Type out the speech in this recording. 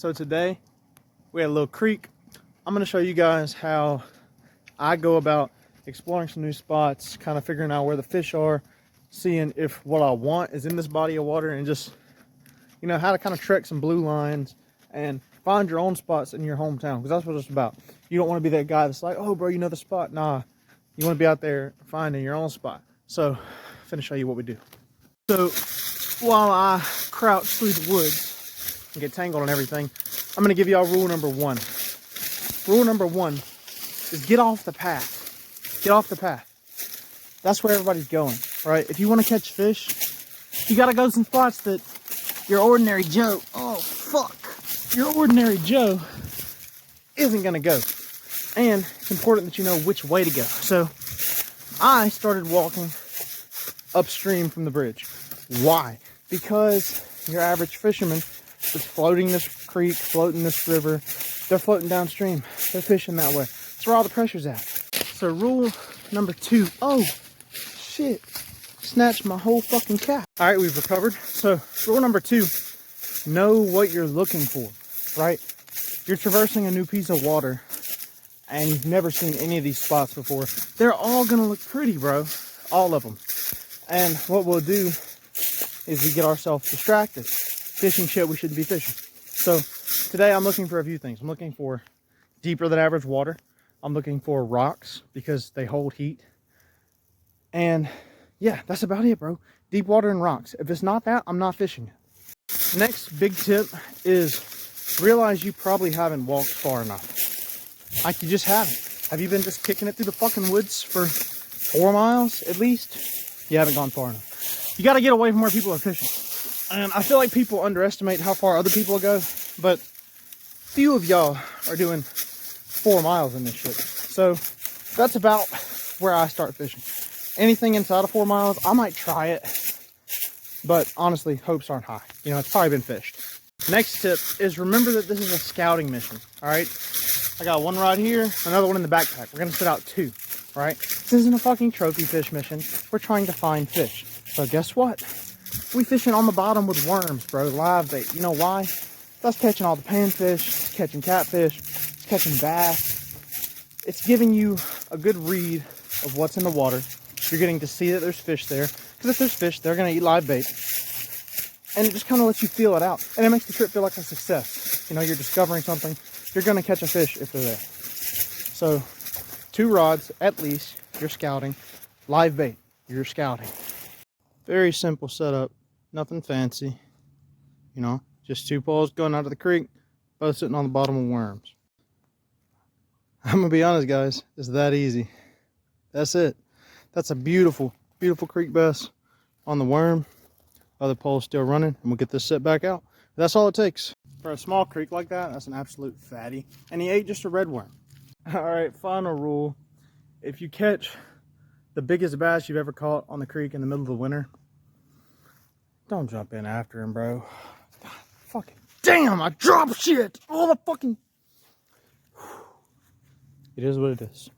So today we had a little creek. I'm gonna show you guys how I go about exploring some new spots, kind of figuring out where the fish are, seeing if what I want is in this body of water, and just, you know, how to kind of trek some blue lines and find your own spots in your hometown, because that's what it's about. You don't want to be that guy that's like, oh bro, you know the spot. Nah, you want to be out there finding your own spot. So I'm gonna show you what we do. So while I crouch through the woods and get tangled and everything, I'm gonna give y'all rule number one. Rule number one is get off the path. Get off the path. That's where everybody's going, right? If you want to catch fish, you gotta go some spots that your ordinary Joe, oh fuck, your ordinary Joe isn't gonna go. And it's important that you know which way to go. So I started walking upstream from the bridge. Why? Because your average fisherman is floating this creek, floating this river. They're floating downstream. They're fishing that way. That's where all the pressure's at. So rule number two. Oh, shit. Snatched my whole fucking cap. All right, we've recovered. So rule number two, know what you're looking for, right? You're traversing a new piece of water and you've never seen any of these spots before. They're all gonna look pretty, bro. All of them. And what we'll do is we get ourselves distracted. Fishing shit we shouldn't be fishing. So today I'm looking for a few things. I'm looking for deeper than average water. I'm looking for rocks because they hold heat. And yeah, that's about it, bro. Deep water and rocks. If it's not that, I'm not fishing it. Next big tip is realize you probably haven't walked far enough. Like, you just haven't. Have you been just kicking it through the fucking woods for 4 miles at least? You haven't gone far enough. You got to get away from where people are fishing. And I feel like people underestimate how far other people go, but few of y'all are doing 4 miles in this shit. So that's about where I start fishing. Anything inside of 4 miles, I might try it, but honestly, hopes aren't high. You know, it's probably been fished. Next tip is remember that this is a scouting mission, all right? I got one rod here, another one in the backpack. We're gonna set out 2, right? This isn't a fucking trophy fish mission. We're trying to find fish. So guess what? We fishing on the bottom with worms, bro, live bait. You know why? That's catching all the panfish, it's catching catfish, it's catching bass. It's giving you a good read of what's in the water. You're getting to see that there's fish there. Because if there's fish, they're gonna eat live bait. And it just kind of lets you feel it out. And it makes the trip feel like a success. You know, you're discovering something. You're gonna catch a fish if they're there. So 2 rods at least, you're scouting. Live bait, you're scouting. Very simple setup, nothing fancy. You know, just 2 poles going out of the creek, both sitting on the bottom of worms. I'm gonna be honest, guys, it's that easy. That's it. That's a beautiful, beautiful creek bass on the worm. Other pole's still running, and we'll get this set back out. That's all it takes. For a small creek like that, that's an absolute fatty. And he ate just a red worm. All right, final rule. If you catch the biggest bass you've ever caught on the creek in the middle of the winter, don't jump in after him, bro. God, fucking damn, I dropped shit. All the fucking... It is what it is.